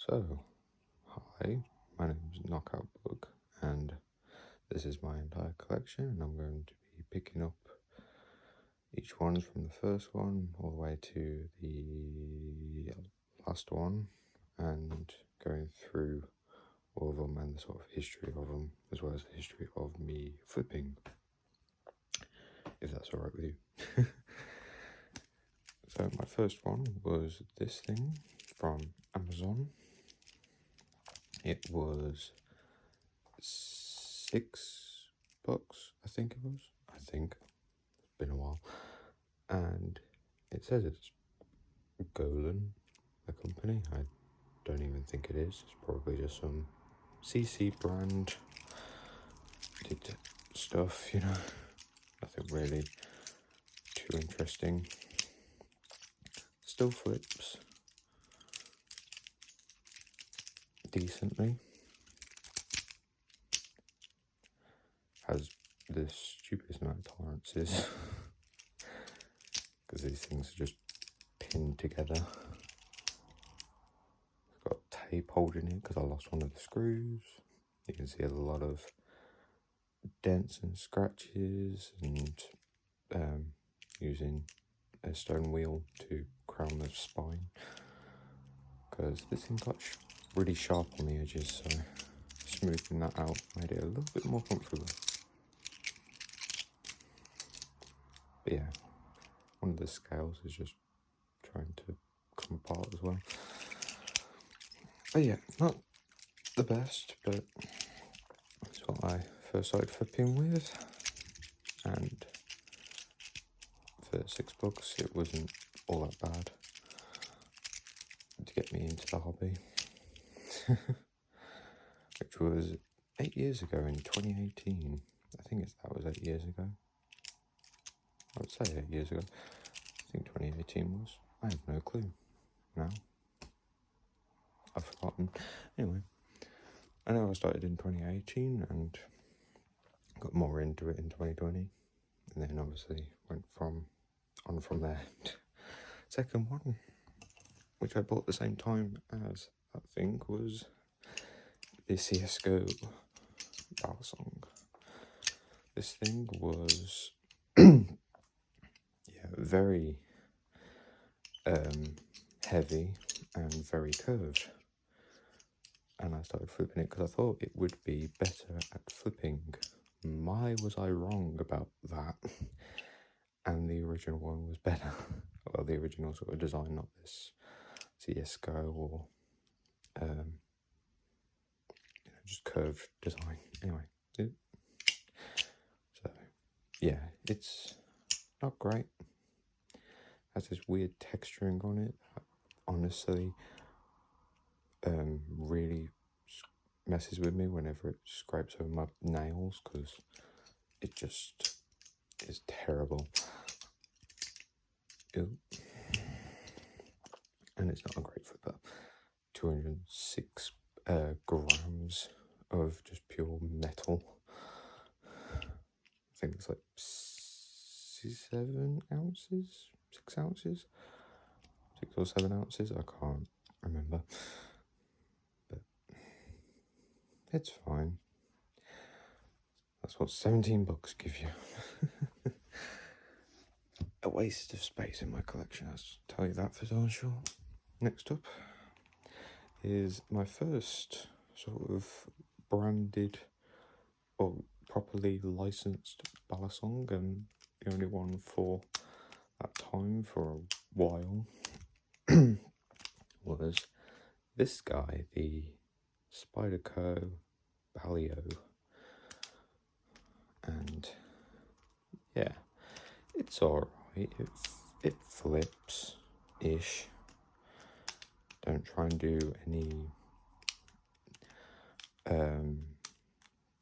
So, hi, my name is Knockout Book, and this is my entire collection, and I'm going to be picking up each one from the first one all the way to the last one, and going through all of them and the sort of history of them, as well as the history of me flipping, if that's alright with you. So my first one was this thing from Amazon. It was $6, I think it was. It's been a while. And it says it's Golan, the company. I don't even think it is. It's probably just some CC brand stuff, Nothing really too interesting. Still flips decently. Has the stupidest amount of tolerances because these things are just pinned together. It's got tape holding it because I lost one of the screws. You can see a lot of dents and scratches, and using a stone wheel to crown the spine because this thing got really sharp on the edges, so smoothing that out made it a little bit more comfortable. But yeah, one of the scales is just trying to come apart as well. But yeah, not the best, but that's what I first started flipping with, and for $6 it wasn't all that bad to get me into the hobby. Which was 8 years ago in 2018. I think that was 8 years ago. I would say 8 years ago. I think 2018 was. I have no clue now. I've forgotten. Anyway, I know I started in 2018 and got more into it in 2020. And then obviously went from there. Second one, which I bought at the same time as that thing, was the CSGO Balisong. This thing was very heavy and very curved, and I started flipping it because I thought it would be better at flipping. My was I wrong about that. And the original one was better. Well, the original sort of design, not this CSGO or just curved design. Anyway, so yeah, it's not great. Has this weird texturing on it that honestly really messes with me whenever it scrapes over my nails, because it just is terrible. Ew. And it's not a great flipper. 206 grams of just pure metal. I think it's like 7 ounces, 6 ounces, 6 or 7 ounces. I can't remember, but it's fine. That's what $17 give you. A waste of space in my collection, I'll tell you that for darn sure. Next up is my first sort of branded or properly licensed Balisong, and the only one for that time for a while was this guy, the Spyderco Balio. And yeah, it's alright. It flips ish. Don't try and do any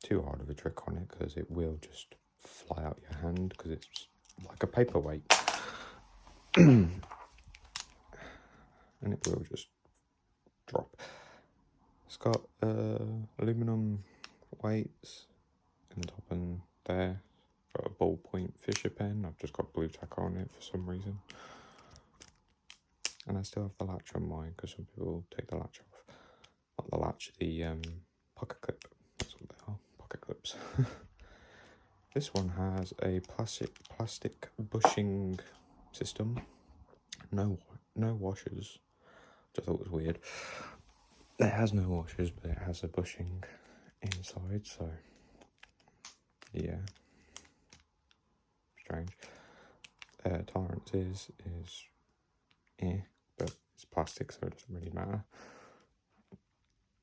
too hard of a trick on it, because it will just fly out your hand, because it's like a paperweight. And it will just drop. It's got aluminum weights in the top and there. Got a ballpoint Fisher pen. I've just got blue tack on it for some reason. And I still have the latch on mine, because some people take the latch off. not the latch, the pocket clip. That's what they are, pocket clips. This one has a plastic bushing system. No washers, which I thought was weird. It has no washers, but it has a bushing inside, so yeah, strange. Tolerance is but it's plastic, so it doesn't really matter.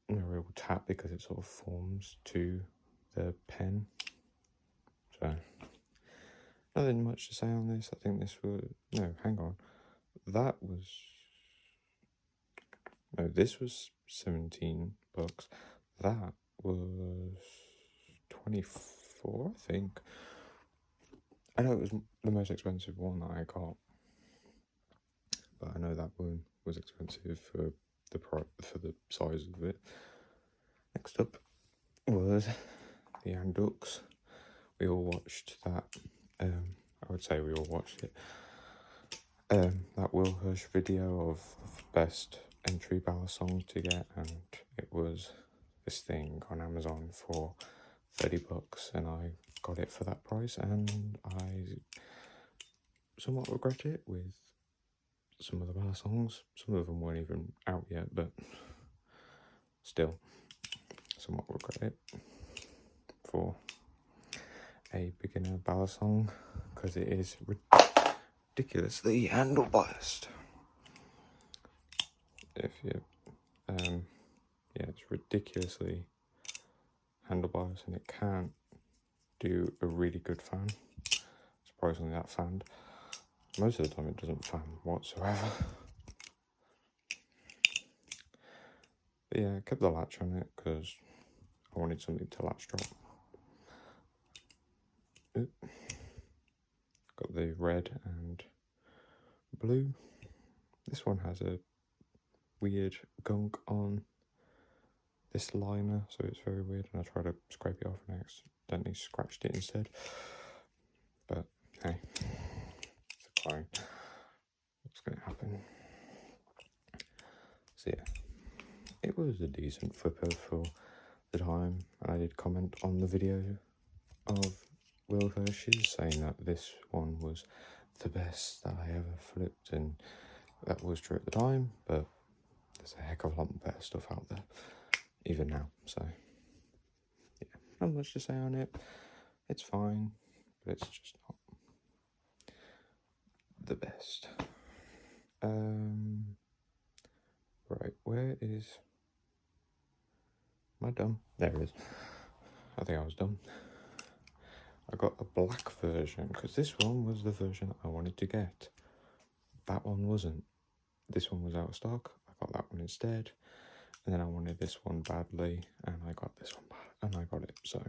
No real tap because it sort of forms to the pen. So nothing much to say on this. I think this was hang on. This was $17. That was 24, I think. I know it was the most expensive one that I got, but I know that one was expensive for the size of it. Next up was the Andux. We all watched that. I would say we all watched it. That Will Hirsch video of best entry Balisong to get, and it was this thing on Amazon for $30, and I got it for that price, and I somewhat regret it with some of the Balisongs. Some of them weren't even out yet, but still, somewhat regret it for a beginner Balisong, because it is ridiculously handle biased. If you, it's ridiculously handle biased, and it can't do a really good fan. Surprisingly, that fanned. Most of the time, it doesn't fan whatsoever. But yeah, I kept the latch on it because I wanted something to latch drop. Got the red and blue. This one has a weird gunk on this liner, so it's very weird, and I tried to scrape it off and I accidentally scratched it instead. But hey, it's fine. What's going to happen? So yeah, it was a decent flipper for the time, and I did comment on the video of Will Hirsch's saying that this one was the best that I ever flipped, and that was true at the time, but there's a heck of a lot better stuff out there, even now, so yeah, not much to say on it. It's fine, but it's just not the best. Right, where is... Am I done? There it is. I think I was done. I got a black version, because this one was the version I wanted to get. That one wasn't. This one was out of stock. I got that one instead. And then I wanted this one badly, and I got this one and I got it, so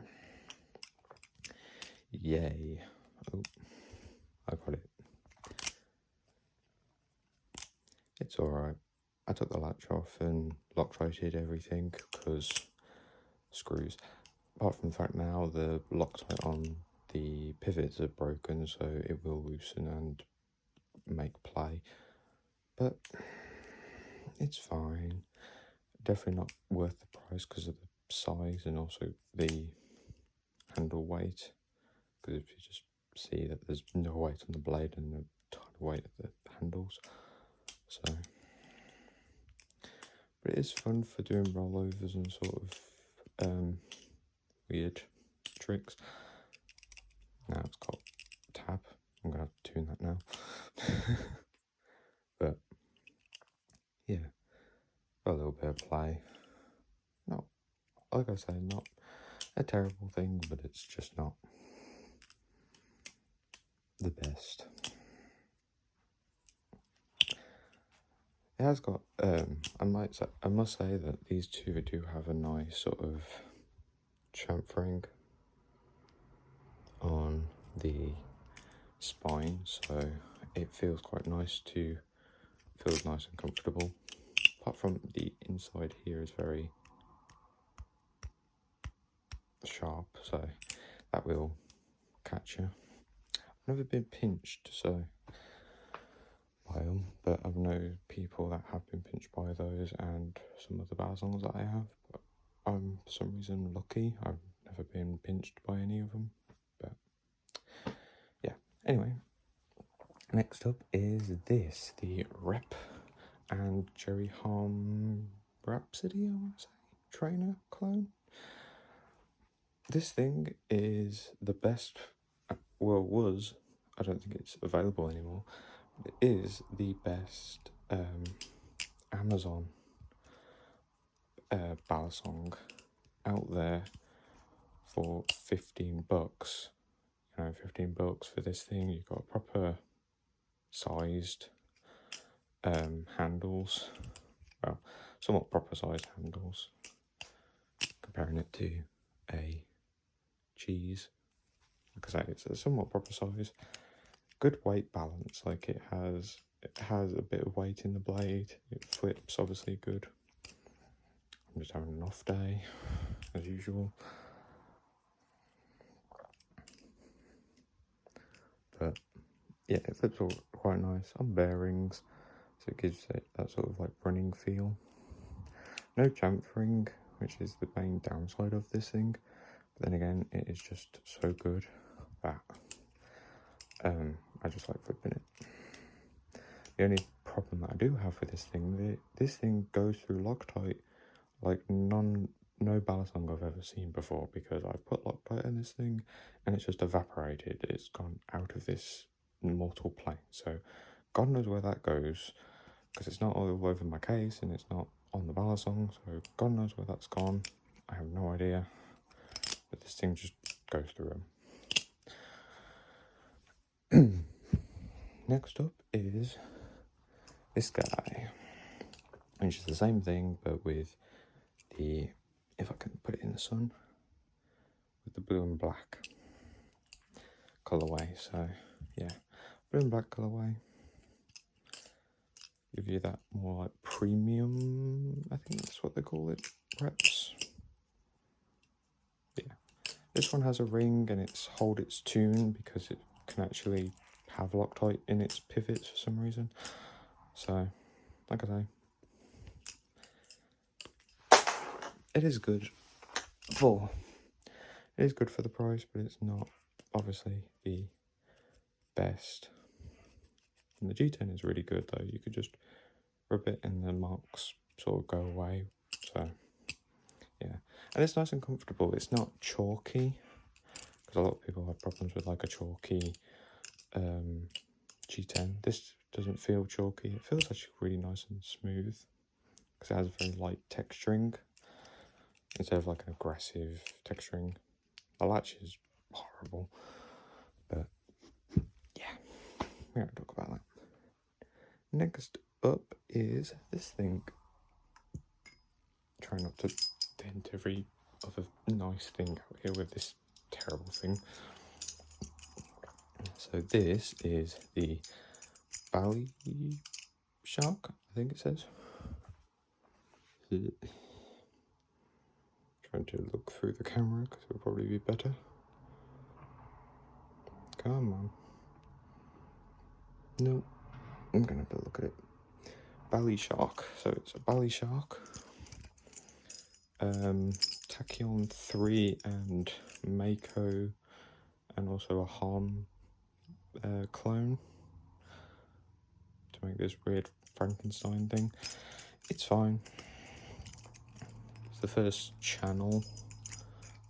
yay. Oh, I got it. It's alright. I took the latch off and Loctited everything, because screws. Apart from the fact now the Loctite on the pivots are broken, so it will loosen and make play. But it's fine. Definitely not worth the price because of the size and also the handle weight. Because if you just see that there's no weight on the blade and a ton of weight at the handles. So, but it is fun for doing rollovers and sort of weird tricks. Now it's got tab. I'm gonna have to tune that now. But yeah, a little bit of play. Not, like I say, not a terrible thing, but it's just not the best. It has got, I must say that these two do have a nice sort of chamfering on the spine, so it feels quite nice feels nice and comfortable. Apart from the inside here is very sharp, so that will catch you. I've never been pinched, so by them, but I know people that have been pinched by those and some of the Balisongs that I have. But I'm for some reason lucky. I've never been pinched by any of them. But yeah. Anyway, next up is this, the Rep and Jerry Harm Rhapsody, I want to say, trainer clone. This thing is the best, well, was, I don't think it's available anymore, it is the best Amazon Balisong out there for $15. You know, $15 for this thing. You've got proper sized handles, well, somewhat proper sized handles, comparing it to a cheese. Like I say, it's a somewhat proper size, good weight balance. Like it has a bit of weight in the blade. It flips obviously good. I'm just having an off day as usual, but yeah, it flips all quite nice on bearings, so it gives it that sort of like running feel. No chamfering, which is the main downside of this thing, but then again, it is just so good that I just like flipping it. The only problem that I do have with this thing goes through Loctite like no Balisong I've ever seen before, because I've put Loctite in this thing and it's just evaporated. It's gone out of this mortal plane. So God knows where that goes, because it's not all over my case and it's not on the Balisong. So God knows where that's gone. I have no idea. But this thing just goes through them. Next up is this guy, which is the same thing but with the, if I can put it in the sun, with the blue and black colourway. So yeah, blue and black colourway. Give you that more like premium, I think that's what they call it, reps. But yeah, this one has a ring and it's hold its tune because it can actually have Loctite in its pivots for some reason. So, like I say, it is good for the price, but it's not obviously the best. And the G10 is really good though. You could just rub it and the marks sort of go away. So yeah, and it's nice and comfortable. It's not chalky, because a lot of people have problems with like a chalky G10. This doesn't feel chalky. It feels actually really nice and smooth, because it has a very light texturing instead of like an aggressive texturing. The latch is horrible, but yeah, we don't talk about that. Next up is this thing. Try not to dent every other nice thing out here with this terrible thing. So this is the Balisong, I think it says. Trying to look through the camera because it will probably be better. Come on. No, I'm gonna have a look at it. Balisong. So it's a Balisong. Tachyon 3 and Mako, and also a Harm clone to make this weird Frankenstein thing. It's fine. It's the first channel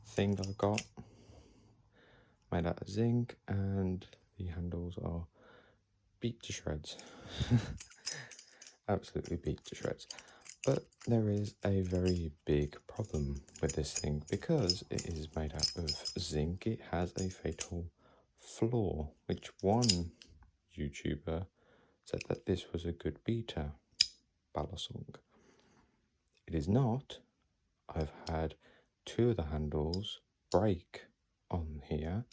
thing I got, made out of zinc, and the handles are beat to shreds. Absolutely beat to shreds. But there is a very big problem with this thing. Because it is made out of zinc, it has a fatal flaw, which one YouTuber said that this was a good beta Balisong. It is not. I've had two of the handles break on here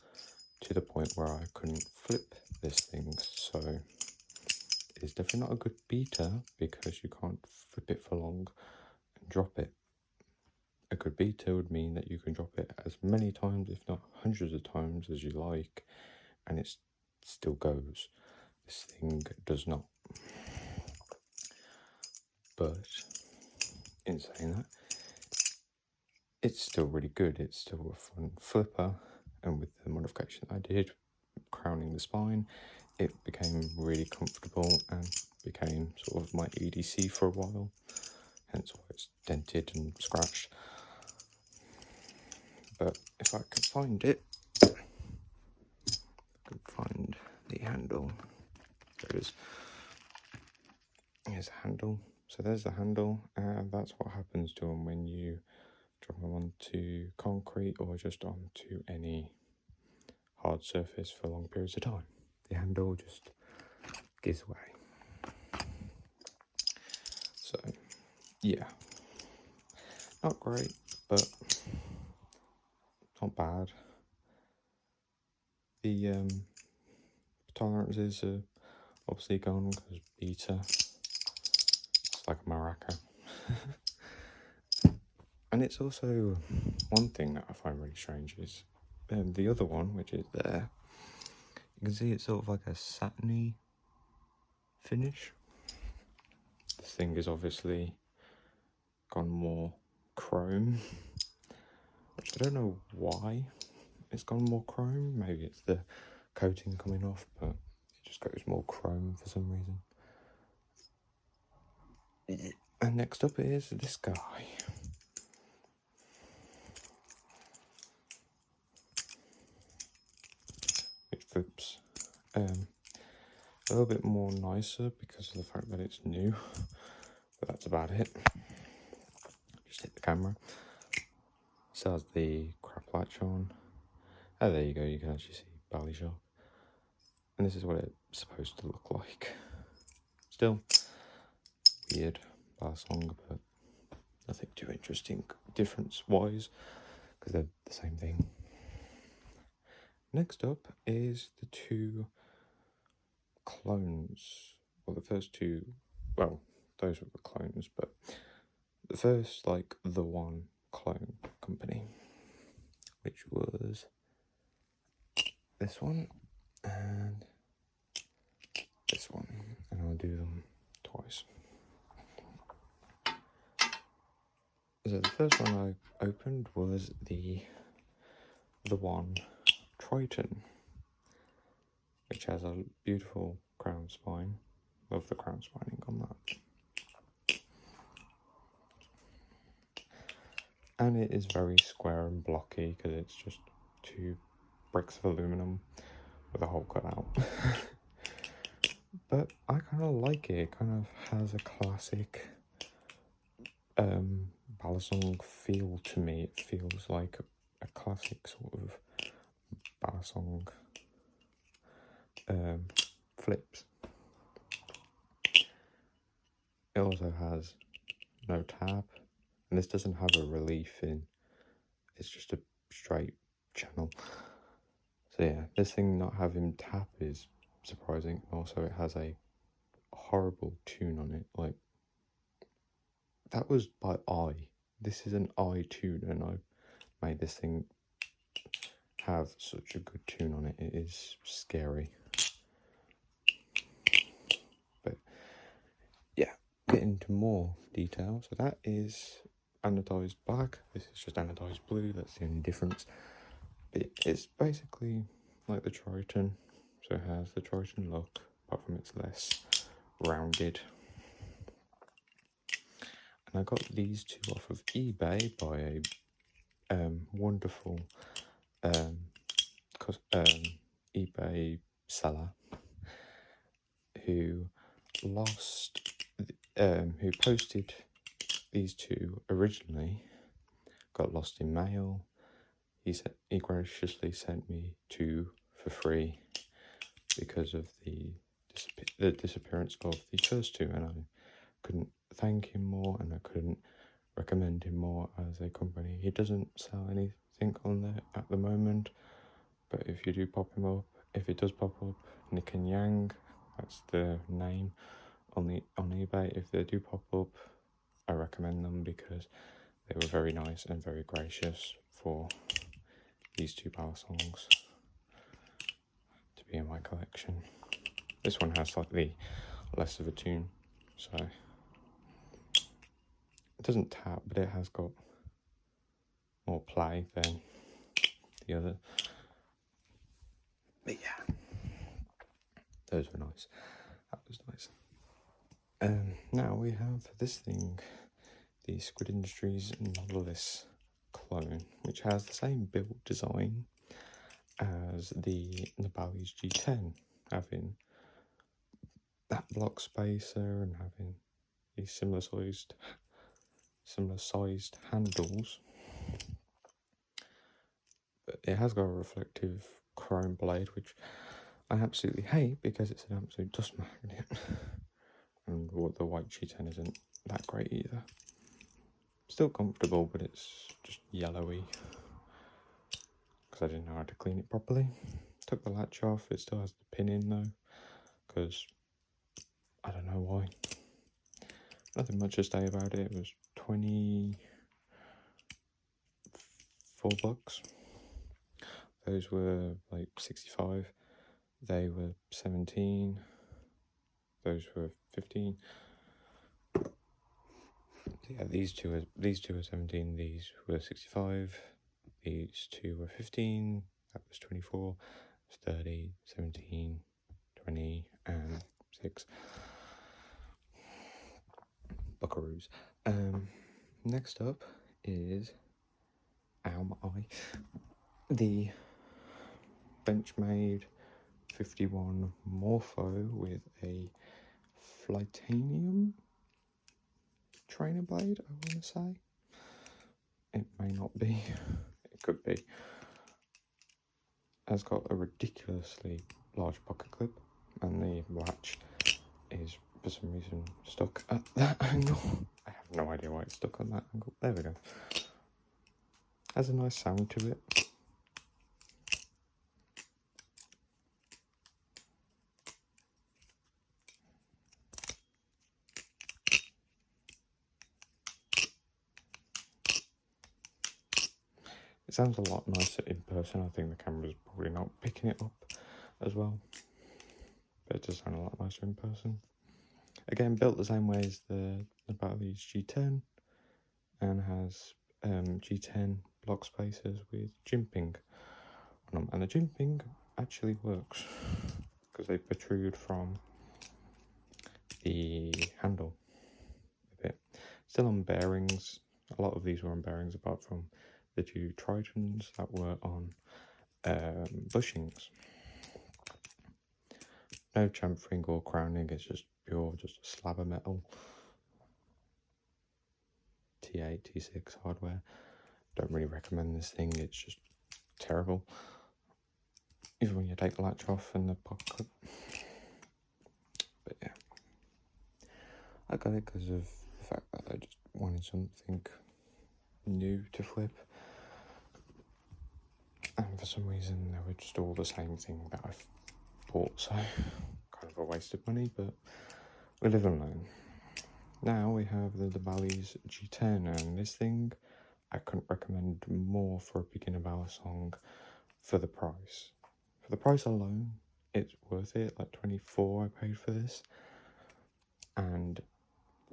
to the point where I couldn't flip this thing, so it's definitely not a good beta because you can't flip it for long and drop it. A good beta would mean that you can drop it as many times, if not hundreds of times, as you like, and it still goes. This thing does not. But in saying that, it's still really good. It's still a fun flipper, and with the modification I did, crowning the spine, it became really comfortable and became sort of my EDC for a while, hence why it's dented and scratched. But if I can find it, I can find the handle. There it is. Here's the handle. So there's the handle, and that's what happens to them when you drop them onto concrete or just onto any hard surface for long periods of time. The handle just gives way. So yeah, not great, but not bad. The tolerances are obviously gone because beta, it's like a maraca. And it's also one thing that I find really strange is the other one, which is there. You can see it's sort of like a satiny finish. This thing is obviously gone more chrome, which I don't know why it's gone more chrome. Maybe it's the coating coming off, but it just goes more chrome for some reason. And next up is this guy. It flips a little bit more nicer because of the fact that it's new, but that's about it. Just hit the camera. Still has the crap latch on. Oh, there you go, you can actually see Balisong. And this is what it's supposed to look like. Still weird Balisong, but nothing too interesting difference-wise, because they're the same thing. Next up is the two clones. Well, the first two, well, those were the clones, but the first, like, the one clone company, which was this one and this one, and I'll do them twice. So the first one I opened was the one Triton, which has a beautiful crown spine. Love the crown spining on that. And it is very square and blocky because it's just two bricks of aluminum with a hole cut out. But I kind of like it. It kind of has a classic Balisong feel to me. It feels like a classic sort of Balisong flips. It also has no tab, and this doesn't have a relief in, it's just a straight channel. So yeah, this thing not having tap is surprising. Also, it has a horrible tune on it. Like, that was by eye. This is an eye tune, and I made this thing have such a good tune on it. It is scary. But yeah, get into more detail. So that is anodized black. This is just anodized blue. That's the only difference. But it's basically like the Triton. So it has the Triton look, apart from it's less rounded. And I got these two off of eBay by a wonderful eBay seller who who posted these two originally, got lost in mail. He graciously sent me two for free because of the disappearance of the first two, and I couldn't thank him more, and I couldn't recommend him more as a company. He doesn't sell anything on there at the moment, but if you do pop him up, if it does pop up, Nick and Yang, that's the name on eBay. If they do pop up, I recommend them because they were very nice and very gracious for these two Balisongs to be in my collection. This one has slightly less of a tune, so it doesn't tap, but it has got more play than the other. But yeah, those were nice. That was nice. Now we have this thing, the Squid Industries Novelist clone, which has the same build design as the Bali's G10, having that block spacer and having these similar sized handles. But it has got a reflective chrome blade, which I absolutely hate because it's an absolute dust magnet. And the white G10 isn't that great either. Still comfortable, but it's just yellowy because I didn't know how to clean it properly. Took the latch off. It still has the pin in though, because I don't know why. Nothing much to say about it. It was $24. Those were like 65. They were 17. Those were 15. Yeah, these two were 17. These were 65. These two were 15. That was 24. It was 30, 17, 20, and 6. Buckaroos. Next up is the Benchmade 51 Morpho with a Flytanium trainer blade, I want to say. It may not be. It could be. Has got a ridiculously large pocket clip, and the latch is for some reason stuck at that angle. I have no idea why it's stuck on that angle. There we go. Has a nice sound to it. It sounds a lot nicer in person. I think the camera's probably not picking it up as well, but it does sound a lot nicer in person. Again, built the same way as the Bali's G10, and has G10 block spacers with jimping on them. And the jimping actually works because they protrude from the handle a bit. Still on bearings. A lot of these were on bearings apart from the two Tritons that were on bushings. No chamfering or crowning, it's just pure, just a slab of metal. T8, T6 hardware. Don't really recommend this thing, it's just terrible. Even when you take the latch off and the pocket clip. But yeah, I got it because of the fact that I just wanted something new to flip. And for some reason they were just all the same thing that I've bought, so kind of a waste of money, but we live and learn. Now we have the Bali's G10, and this thing I couldn't recommend more for a beginner Balisong for the price. For the price alone, it's worth it. Like 24 I paid for this, and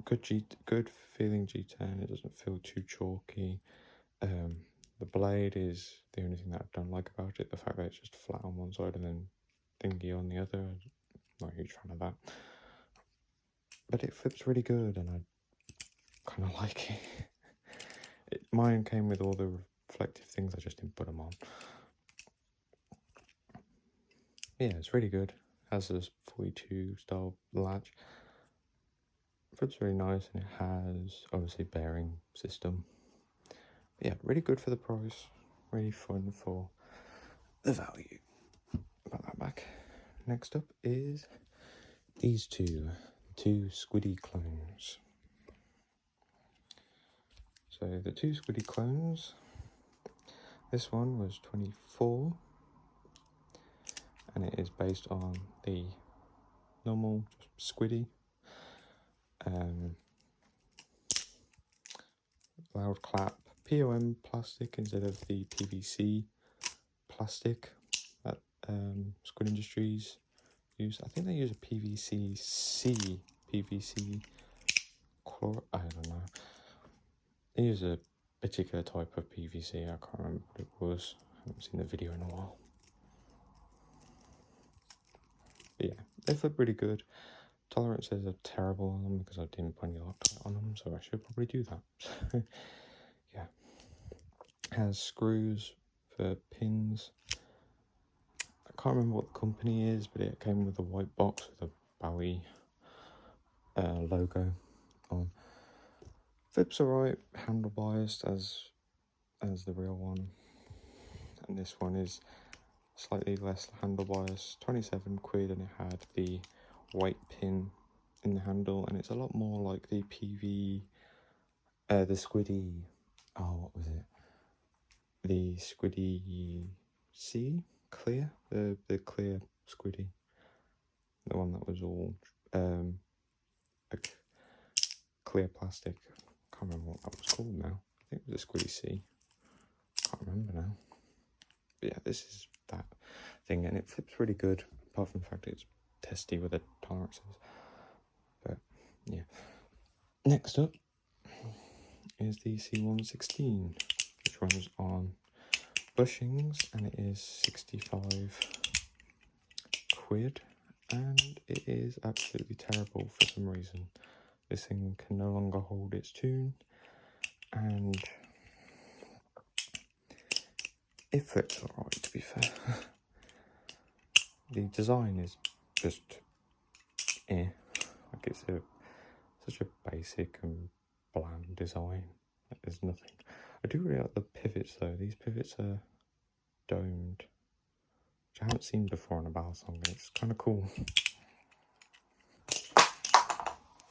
good feeling G10. It doesn't feel too chalky. The blade is the only thing that I don't like about it. The fact that it's just flat on one side and then thingy on the other. I'm not a huge fan of that. But it flips really good, and I kind of like it. Mine came with all the reflective things. I just didn't put them on. Yeah, it's really good. Has this 42 style latch. Flips really nice, and it has obviously bearing system. But yeah, really good for the price. Really fun for the value. Put that back. Next up is these two Squiddy clones. So the two Squiddy clones, this one was 24, and it is based on the normal just Squiddy. Loud clap POM plastic instead of the PVC plastic that Squid Industries use, I think they use a PVC chlor, I don't know. They use a particular type of PVC, I can't remember what it was. I haven't seen the video in a while. But yeah, they flip pretty good. Tolerances are terrible on them because I didn't put any Loctite on them, so I should probably do that. Yeah. It has screws for pins. I can't remember what the company is, but it came with a white box with a Bali logo on. Flips alright, handle biased as the real one, and this one is slightly less handle biased, 27 quid, and it had the white pin in the handle, and it's a lot more like the the Squiddy, what was it? The Squiddy C clear, the clear Squiddy, the one that was all like clear plastic. Can't remember what that was called now. I think it was a Squiddy C. Can't remember now. But yeah, this is that thing, and it flips pretty good, apart from the fact it's testy with the tolerances. But yeah. Next up is the C116, which runs on bushings, and it is 65 quid, and it is absolutely terrible for some reason. This thing can no longer hold its tune, and it flips alright, to be fair. The design is just like it's such a basic and bland design. There's nothing. I do really like the pivots though. These pivots are domed, which I haven't seen before on a Balisong, and it's kind of cool.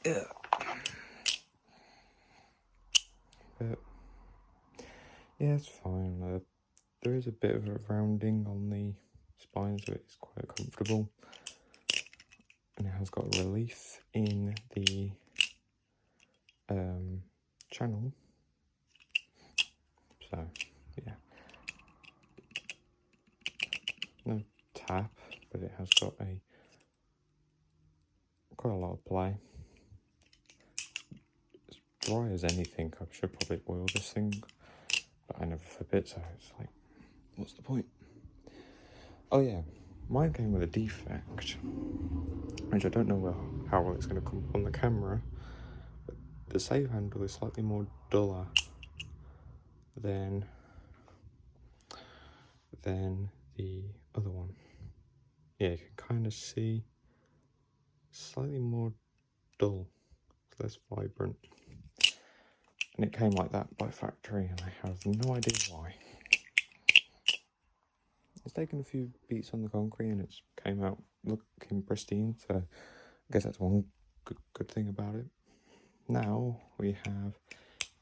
Yeah. But yeah, it's fine. There is a bit of a rounding on the spine, so it's quite comfortable. And it has got a relief in the channel. So yeah, no tap, but it has got quite a lot of play. As dry as anything. I should probably oil this thing, but I never flip it, so it's like, what's the point? Oh yeah, mine came with a defect, which I don't know how well it's going to come up on the camera, but the save handle is slightly more duller than the other one. Yeah, you can kind of see slightly more dull, less vibrant, and it came like that by factory, and I have no idea why. It's taken a few beats on the concrete and it's came out looking pristine, so I guess that's one good thing about it. Now we have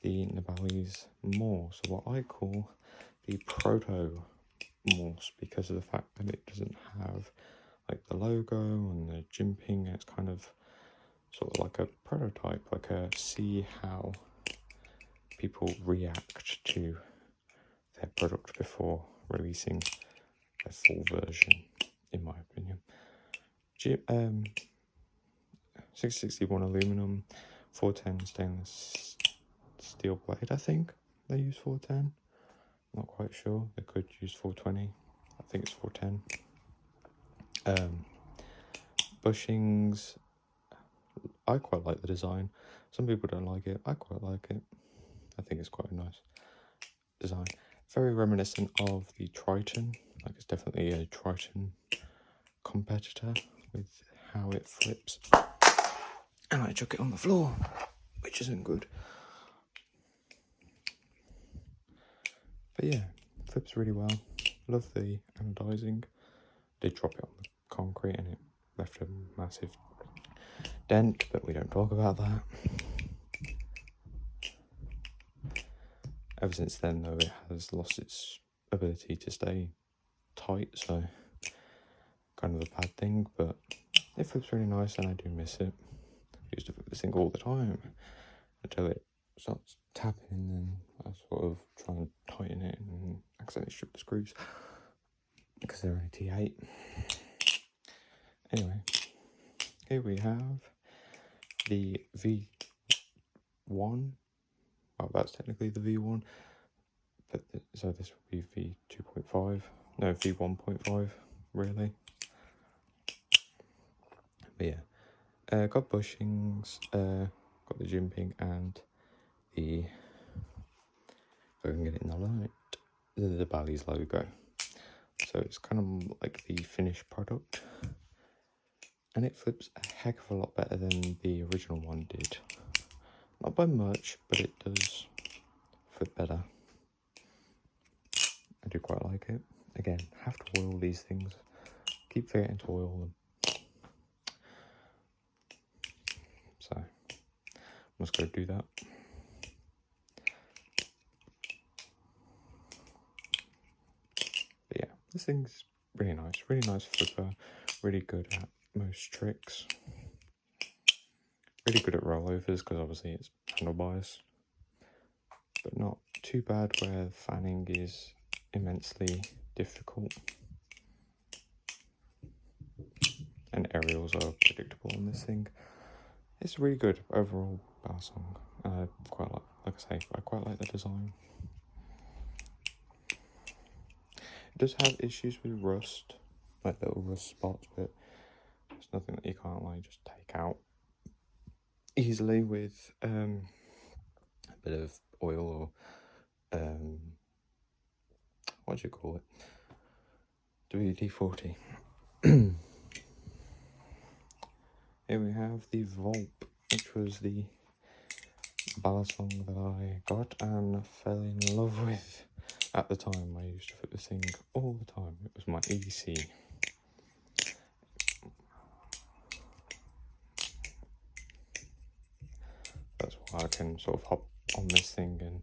the Nibali's Morse, what I call the proto Morse, because of the fact that it doesn't have like the logo and the jimping. It's kind of sort of like a prototype, like a see how people react to their product before releasing a full version, in my opinion. 661 aluminum, 410 stainless steel blade. I think they use 410. Not quite sure. They could use 420. I think it's 410. Bushings. I quite like the design. Some people don't like it. I quite like it. I think it's quite a nice design. Very reminiscent of the Triton. Like, it's definitely a Triton competitor with how it flips. And I chuck it on the floor, which isn't good. But yeah, flips really well. Love the anodizing. Did drop it on the concrete and it left a massive dent, but we don't talk about that. Ever since then, though, it has lost its ability to stay tight, so kind of a bad thing, but it flips really nice and I do miss it. I used to flip this thing all the time until it starts tapping, and then I sort of try and tighten it and accidentally strip the screws because they're only T8. Anyway, here we have the V1. Well, that's technically the V1, but so this will be V2.5. No, V1.5, really. But yeah, got bushings, got the jimping and the, if I can get it in the light, the Bally's logo. So it's kind of like the finished product, and it flips a heck of a lot better than the original one did. Not by much, but it does flip better. I do quite like it. Again, have to oil these things. Keep forgetting to oil them. So, must go do that. But yeah, this thing's really nice flipper, really good at most tricks. Really good at rollovers, because obviously it's handlebars. But not too bad where fanning is immensely difficult. And aerials are predictable on this thing. It's really good overall Balisong. I quite like I say, I quite like the design. It does have issues with rust, like little rust spots, but it's nothing that you can't like just take out easily with a bit of oil or what do you call it? WD-40. Here we have the Volp, which was the Balisong that I got and fell in love with at the time. I used to flip this thing all the time. It was my EC. That's why I can sort of hop on this thing and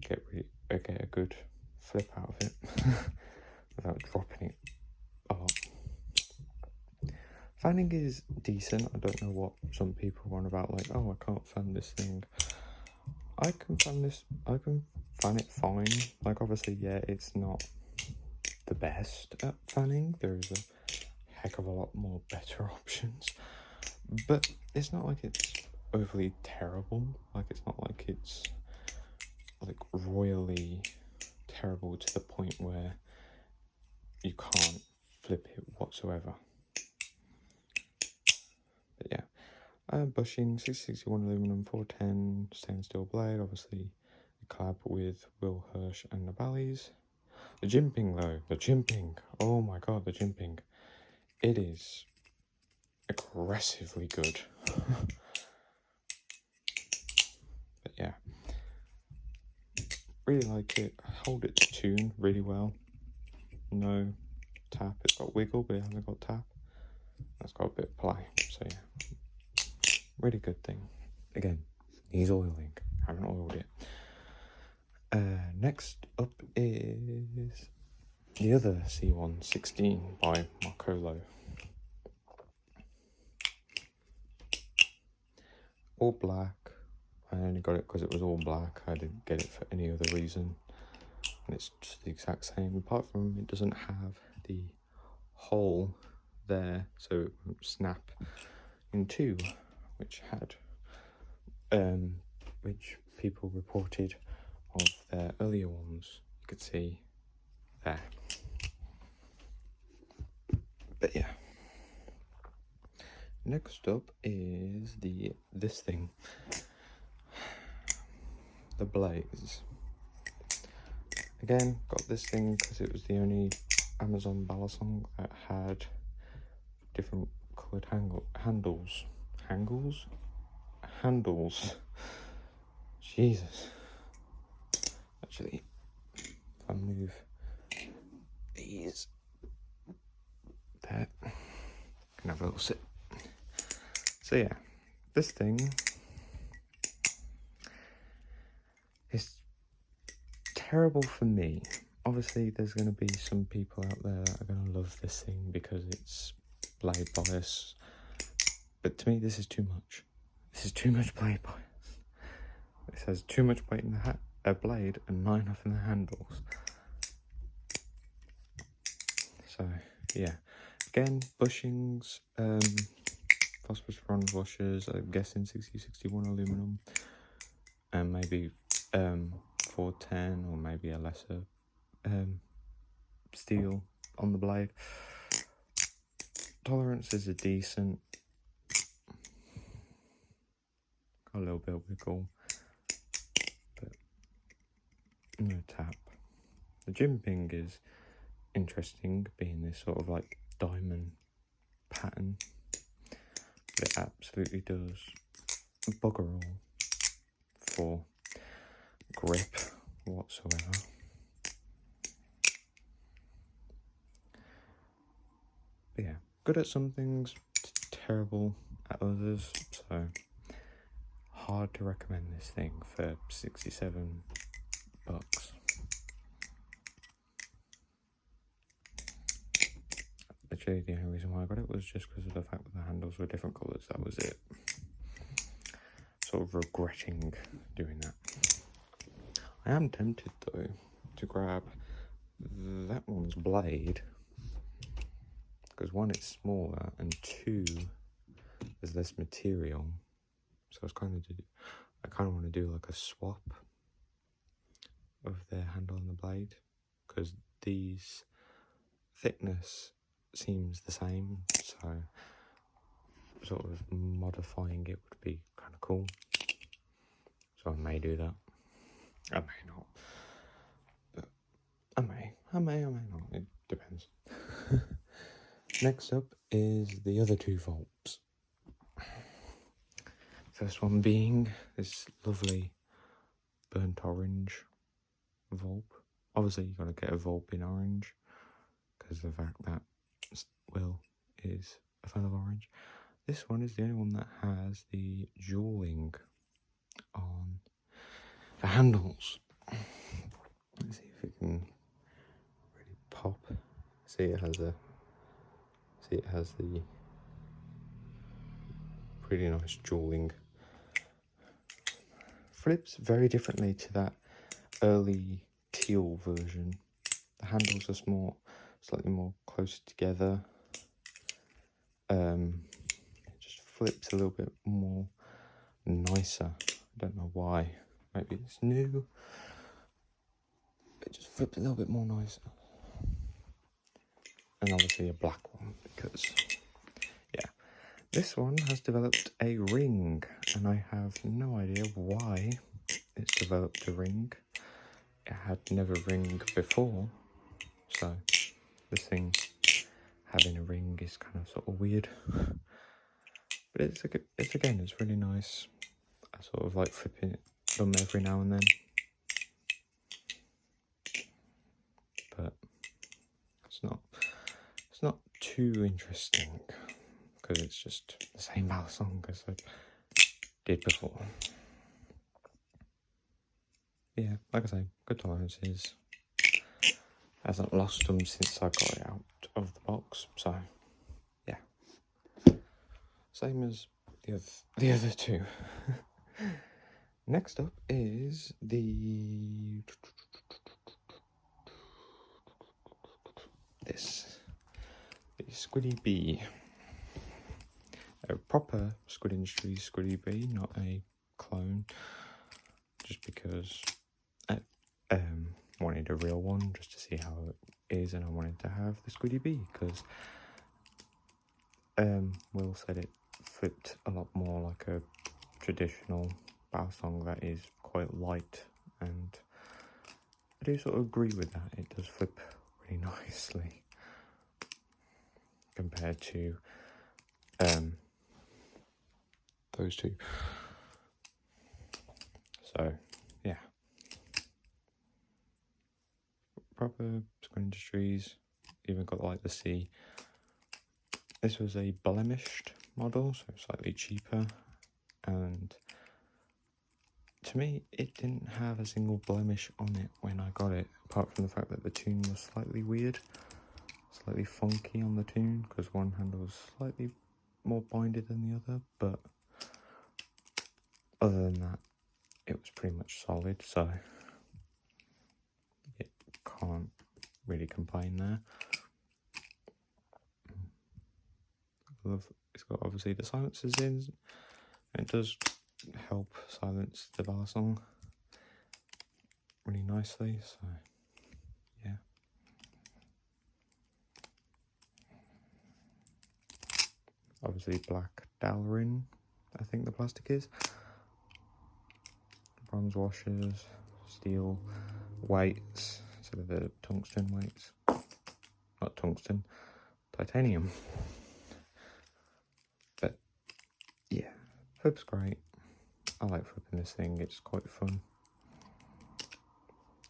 get a good flip out of it without dropping it a lot. Fanning is decent. I don't know what some people are on about, like, oh, I can't fan this thing. I can fan it fine. Like, obviously, yeah, it's not the best at fanning. There's a heck of a lot more better options. But it's not like it's overly terrible. Like, it's not like it's like royally terrible to the point where you can't flip it whatsoever. But yeah, bushing 661 aluminum 410 stainless steel blade. Obviously, a collab with Will Hirsch and the Bally's. The jimping though, the jimping. Oh my god, the jimping. It is aggressively good. But yeah, really like it. Hold its tune really well. No tap. It's got wiggle, but it hasn't got tap. It's got a bit of play. So yeah, really good thing. Again, needs oiling. Haven't oiled it. Next up is the other C116 by Marcolo. All black. I only got it because it was all black. I didn't get it for any other reason. And it's just the exact same, apart from it doesn't have the hole there, so it won't snap in two, which people reported of their earlier ones. You could see there. But yeah. Next up is this thing, the Blaze. Again, got this thing because it was the only Amazon Balisong that had different coloured handles. Jesus. Actually, if I move these there, I can have a little sit. So yeah, this thing is terrible for me. Obviously, there's going to be some people out there that are going to love this thing because it's blade bias. But to me, this is too much. This is too much blade bias. This has too much weight in the blade and not enough in the handles. So, yeah. Again, bushings, phosphorus bronze washers, I'm guessing 6061 aluminum, and maybe 410 or maybe a lesser steel on the blade. Tolerances are decent, got a little bit of wiggle, but no tap. The jimping is interesting, being this sort of like diamond pattern, but it absolutely does bugger all for grip whatsoever. But yeah, good at some things, terrible at others, so hard to recommend this thing for $67. Literally the only reason why I got it was just because of the fact that the handles were different colours, that was it. Sort of regretting doing that. I am tempted though to grab that one's blade, because one, it's smaller, and two, there's less material. So I kind of want to do like a swap of the handle and the blade, because these thickness seems the same, so sort of modifying it would be kind of cool. So I may do that. I may not. But I may not. It depends. Next up is the other two Volps. First one being this lovely burnt orange Volp. Obviously you've got to get a Volp in orange, because of the fact that Will is a fan of orange. This one is the only one that has the jewelling on the handles. Let's see if it can really pop. See, it has the pretty nice jewelling. Flips very differently to that early teal version. The handles are slightly more close together. It just flips a little bit more nicer. I don't know why. Maybe it's new. It just flips a little bit more nicer. And obviously a black one, because yeah, this one has developed a ring, and I have no idea why it's developed a ring. It had never ring before, so this thing having a ring is kind of sort of weird. But it's really nice. I sort of like flipping them every now and then, but it's not too interesting, because it's just the same Balisong as I did before. Yeah, like I say, good tolerances. Hasn't lost them since I got it out of the box, so yeah. Same as the other two. Next up is the Squiddy Bee. A proper Squid Industries Squiddy Bee, not a clone, just because I wanted a real one just to see how it is, and I wanted to have the Squiddy Bee because Will said it flipped a lot more like a traditional Balisong that is quite light, and I do sort of agree with that. It does flip really nicely compared to those two. So yeah, proper Squid Industries. Even got like the C. This was a blemished model, so slightly cheaper, and to me it didn't have a single blemish on it when I got it, apart from the fact that the tune was slightly weird, slightly funky on the tune, because one handle was slightly more binded than the other, but other than that it was pretty much solid, so it can't really complain there. It's got obviously the silencers in, and it does help silence the Balisong really nicely. So yeah. Obviously black Dalrin, I think the plastic is. Bronze washers, steel weights instead of the tungsten weights. Not tungsten, titanium. But yeah, flip's great. I like flipping this thing, it's quite fun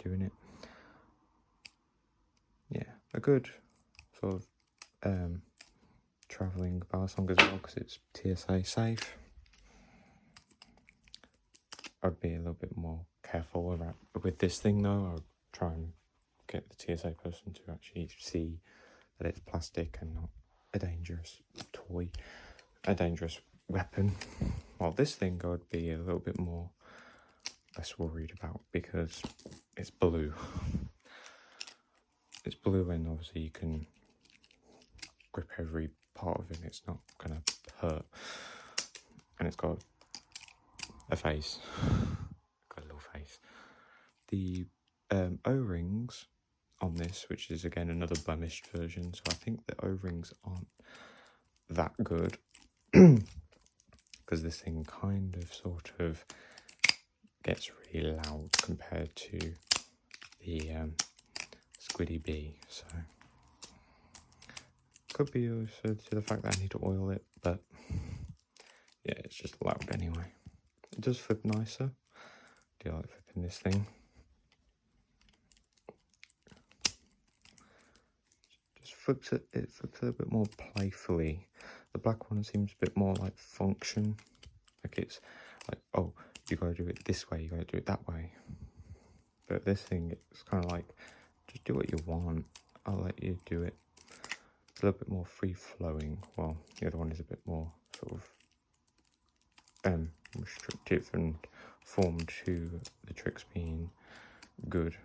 doing it. Yeah, a good sort of travelling Balisong as well, because it's TSA safe. I'd be a little bit more careful with this thing though. I'd try and get the TSA person to actually see that it's plastic and not a dangerous toy, a dangerous weapon. Well, this thing I'd be a little bit more less worried about because it's blue. It's blue and obviously you can grip every part of it and it's not gonna hurt. And it's got a face. Got a little face. The O-rings on this, which is again another blemished version, so I think the O-rings aren't that good because this thing kind of sort of gets really loud compared to the Squiddy Bee, so could be also to the fact that I need to oil it, but yeah, it's just loud anyway. It does flip nicer. Do you like flipping this thing? It flips a little bit more playfully. The black one seems a bit more like function, like it's like, oh, you gotta do it this way, you gotta do it that way. But this thing, it's kind of like, just do what you want, I'll let you do it. It's a little bit more free flowing, while the other one is a bit more sort of restrictive and formed to the tricks being good.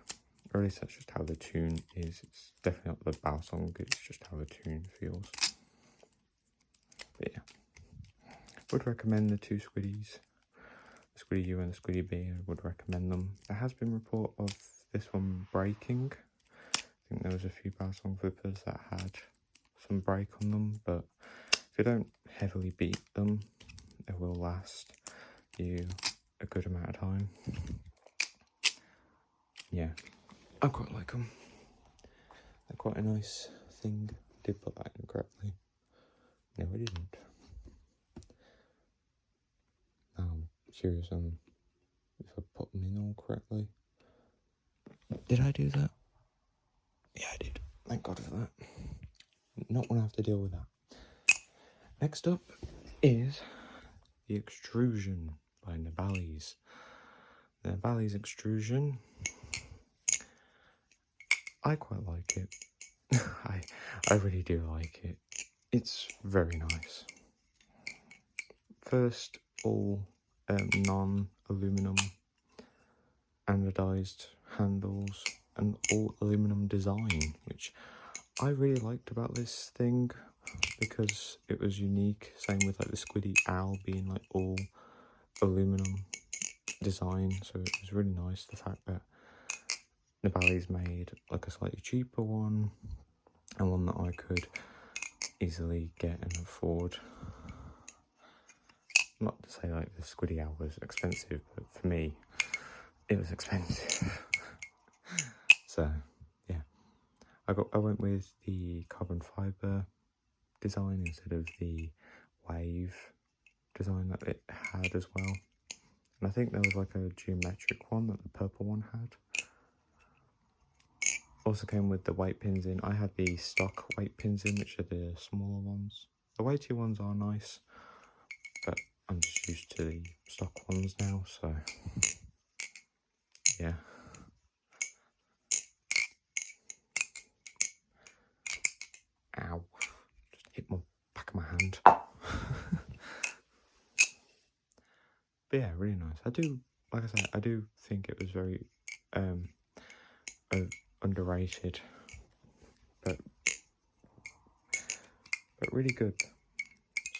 Or at least that's just how the tune is. It's definitely not the Balisong, it's just how the tune feels. But yeah, would recommend the two Squiddies, the Squiddy U and the Squiddy B. I would recommend them. There has been report of this one breaking. I think there was a few Balisong flippers that had some break on them, but if you don't heavily beat them, it will last you a good amount of time. Yeah, I quite like them. They're quite a nice thing. I did put that in correctly. No, I didn't. Now I'm curious on if I put them in all correctly. Did I do that? Yeah, I did. Thank God for that. Not want to have to deal with that. Next up is the extrusion by Balisong. The Balisong extrusion, I quite like it. I really do like it. It's very nice. First, all non-aluminum anodized handles and all aluminum design, which I really liked about this thing because it was unique. Same with like the Squiddy Owl being like all aluminum design, so it was really nice the fact that Balisong made like a slightly cheaper one and one that I could easily get and afford. Not to say like the Squiddy Owl was expensive, but for me it was expensive. So yeah, I went with the carbon fibre design instead of the wave design that it had as well. And I think there was like a geometric one that the purple one had. Also came with the weight pins in. I had the stock weight pins in, which are the smaller ones. The weighty ones are nice, but I'm just used to the stock ones now, so yeah. Ow. Just hit my back of my hand. But yeah, really nice. I do, like I said, I do think it was very underrated, but really good.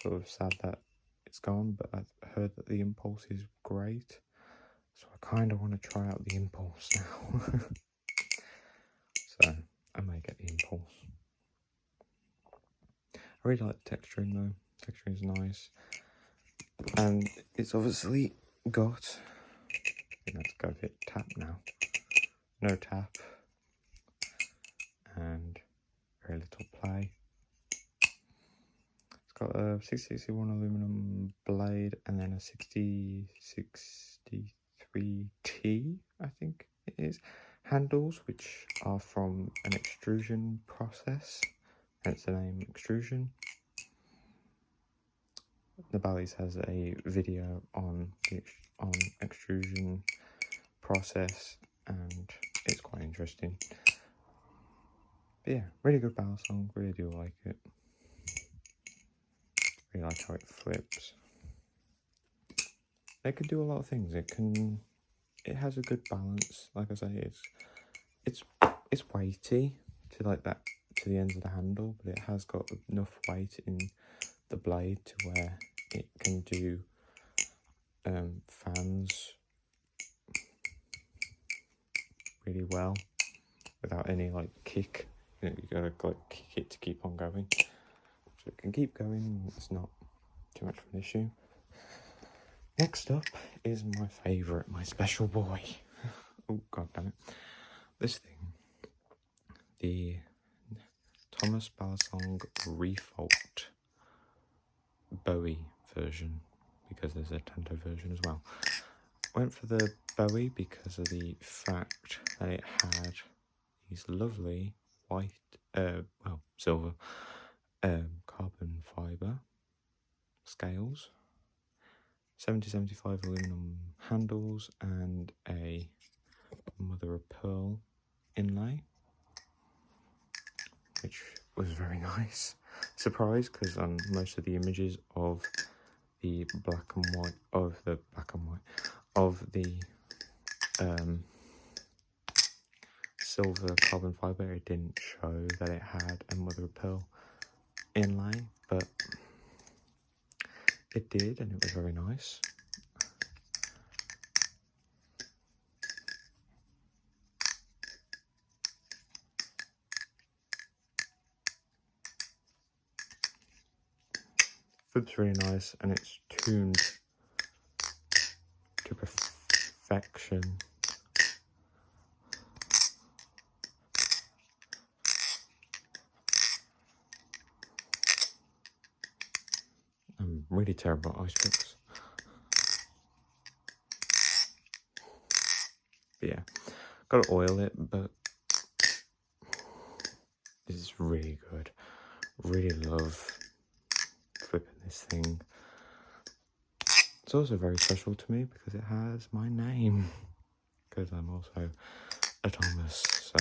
sort of sad that it's gone, but I've heard that the Impulse is great. So I kind of want to try out the Impulse now. So I may get the Impulse. I really like the texturing though. Texturing is nice. And it's obviously got, let's go hit tap now. No tap. And very little play. It's got a 661 aluminum blade and then a 6063T, I think it is, handles, which are from an extrusion process. Hence the name extrusion. The Bally's has a video on extrusion process, and it's quite interesting. But yeah, really good Balisong, really do like it. Really like how it flips. It can do a lot of things. It has a good balance. Like I say, it's weighty to like that, to the ends of the handle, but it has got enough weight in the blade to where it can do fans really well without any like kick. You gotta like kick it to keep on going. So it can keep going. It's not too much of an issue. Next up is my favourite, my special boy. Oh god damn it! This thing, the Thomas Balisong Refault Bowie version, because there's a Tanto version as well. Went for the Bowie because of the fact that it had these lovely white, silver carbon fibre scales, 70-75 aluminum handles, and a mother of pearl inlay, which was very nice. Surprise, because on most of the images of the black and white of the silver carbon fibre, it didn't show that it had a mother of pearl inlay, but it did, and it was very nice. Flips really nice, and it's tuned to perfection. I'm really terrible at ice picks. But yeah, gotta oil it, but this is really good. Really love flipping this thing. It's also very special to me because it has my name, because I'm also a Thomas. So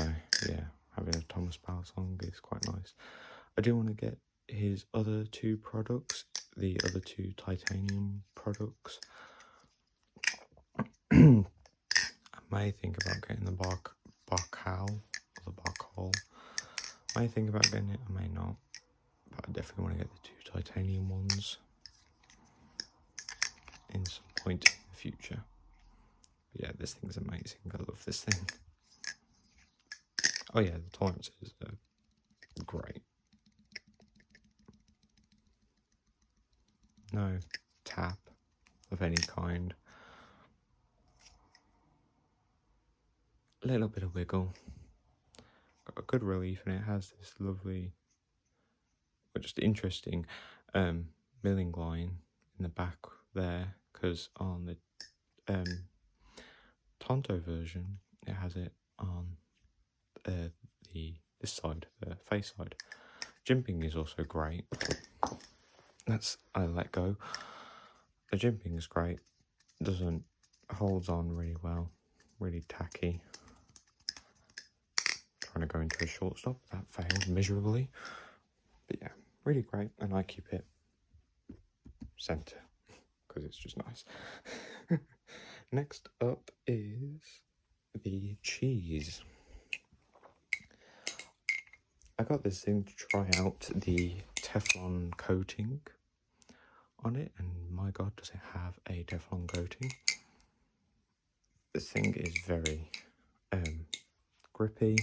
yeah, having a Thomas Balisong is quite nice. I do want to get his other two products, the other two titanium products. I may think about getting the Barcal or the Barcal. I may think about getting it, I may not, but I definitely want to get the two titanium ones in some point in the future. But yeah, this thing's amazing. I love this thing. Oh yeah, the tolerances are great. No tap of any kind. A little bit of wiggle. Got a good relief, and it has this lovely, but just interesting milling line in the back there, because on the Tonto version it has it on this side, the face side. Jimping is also great. I let go. The jimping is great. Holds on really well. Really tacky. Trying to go into a short stop, that failed miserably. But yeah, really great, and I keep it centre because it's just nice. Next up is the cheese. I got this thing to try out the Teflon coating on it, and my god, does it have a Teflon coating. This thing is very grippy.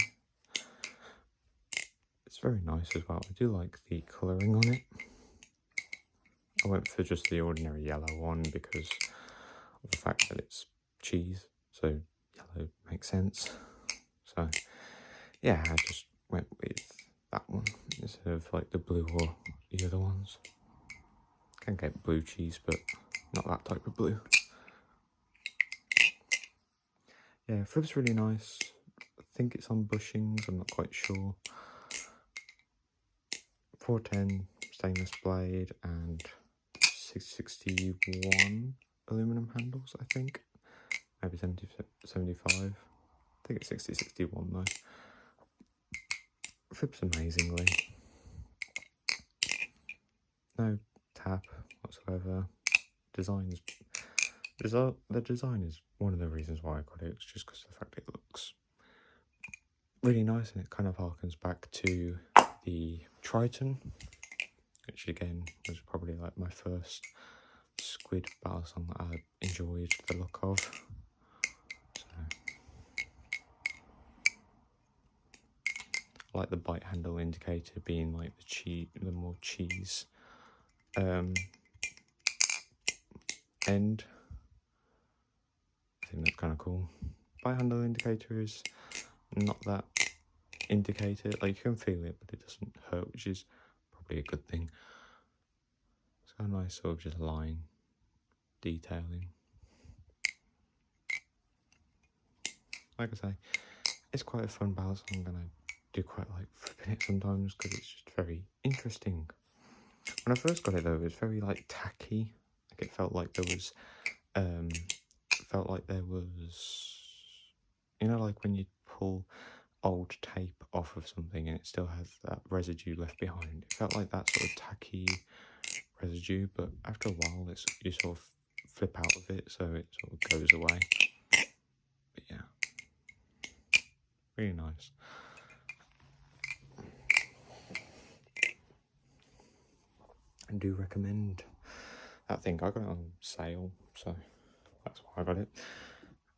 It's very nice as well. I do like the colouring on it. I went for just the ordinary yellow one because of the fact that it's cheese, so yellow makes sense. So yeah, I just went with that one instead of like the blue or the other ones. Can get blue cheese, but not that type of blue. Yeah, flip's really nice. I think it's on bushings, I'm not quite sure. 410 stainless blade and 661 aluminum handles, I think. Maybe 75. I think it's 6061 though. Flips amazingly. No tap whatsoever. The design is one of the reasons why I got it. It's just because of the fact it looks really nice, and it kind of harkens back to the Triton, which again was probably like my first squid Balisong that I enjoyed the look of. So I like the bite handle indicator being like the more cheese end. I think that's kind of cool. Bite handle indicator is not that indicated, like you can feel it, but it doesn't hurt, which is probably a good thing. It's got a nice sort of just line detailing. Like I say, it's quite a fun Balisong, and I do quite like flipping it sometimes because it's just very interesting. When I first got it though, it was very like tacky. Like it felt like there was, you know, like when you pull old tape off of something and it still has that residue left behind. It felt like that sort of tacky residue, but after a while you sort of flip out of it, so it sort of goes away. But yeah, really nice. I do recommend that thing. I got it on sale, so that's why I got it.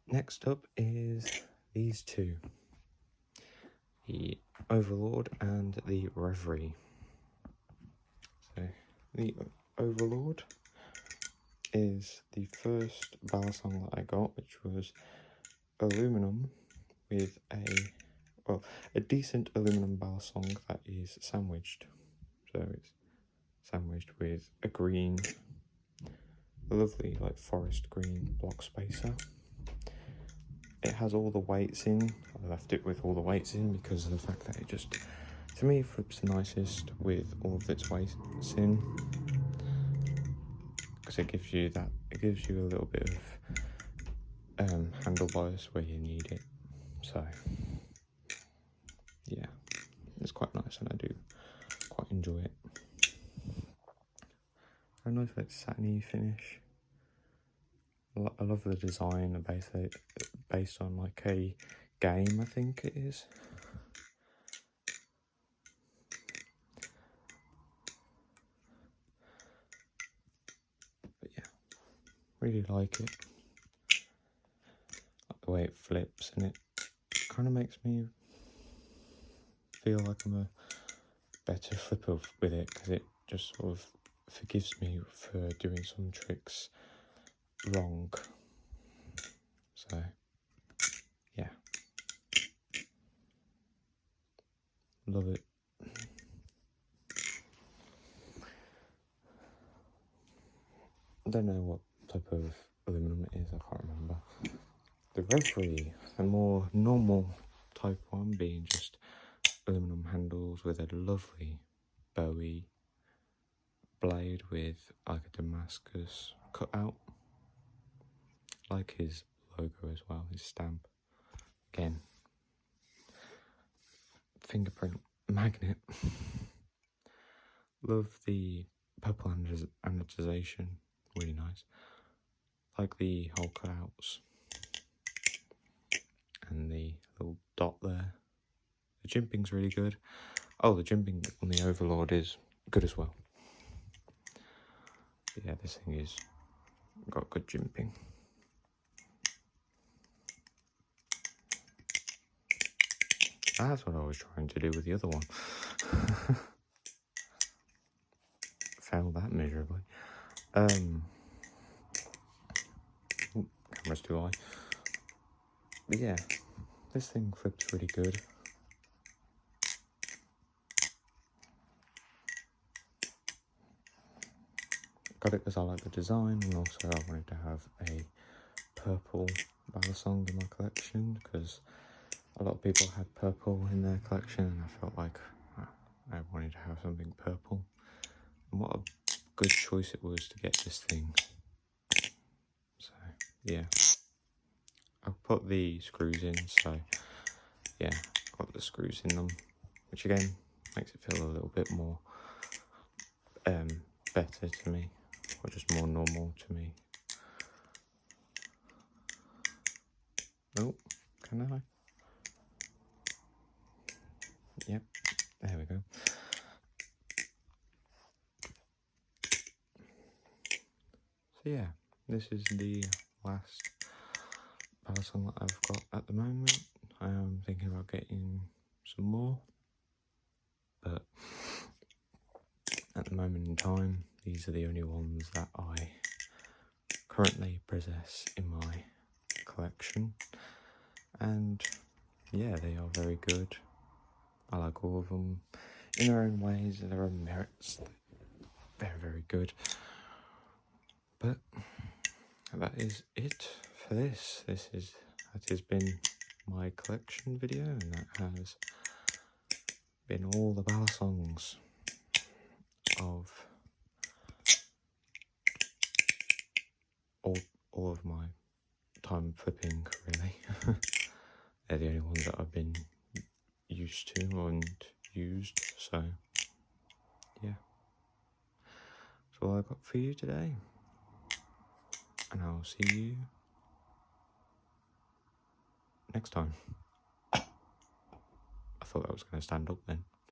Next up is these two, the Overlord and the Reverie. So the Overlord is the first Balisong that I got, which was aluminum with a decent aluminum Balisong that is sandwiched. So it's sandwiched with a lovely like forest green block spacer. It has all the weights in. I left it with all the weights in because of the fact that it just, to me, flips the nicest with all of its weights in. Because it gives you a little bit of handle bias where you need it. So yeah, it's quite nice, and I do quite enjoy it. I know it's like satiny finish. I love the design, based on like a game, I think it is. But yeah, really like it. Like the way it flips, and it kind of makes me feel like I'm a better flipper with it, because it just sort of forgives me for doing some tricks wrong. So yeah, love it. I don't know what type of aluminum it is, I can't remember. The Reverie, the more normal type one, being just aluminum handles with a lovely bowie blade with like a Damascus cutout, like his logo as well, his stamp. Again, fingerprint magnet. Love the purple anodization, really nice. Like the hole cutouts and the little dot there. The jimping's really good. Oh, the jimping on the Overlord is good as well. yeah, this thing is got good jimping. That's what I was trying to do with the other one. Failed that miserably. Camera's too high. But yeah, this thing flips really good. Got it because I like the design, and also I wanted to have a purple Balisong in my collection because a lot of people had purple in their collection, and I felt like I wanted to have something purple. And what a good choice it was to get this thing. So yeah, I'll put the screws in. So yeah, got the screws in them, which again makes it feel a little bit more better to me, or just more normal to me. Oh, can I? Yep, there we go. So yeah, this is the last Balisong that I've got at the moment. I am thinking about getting some more, but at the moment in time, these are the only ones that I currently possess in my collection. And yeah, they are very good. I like all of them in their own ways, their own merits. They're very good. But that is it for this. That has been my collection video, and that has been all the Balisongs of all of my time flipping, really. They're the only ones that I've been used to and used, so yeah. That's all I've got for you today, and I'll see you next time. I thought I was going to stand up then.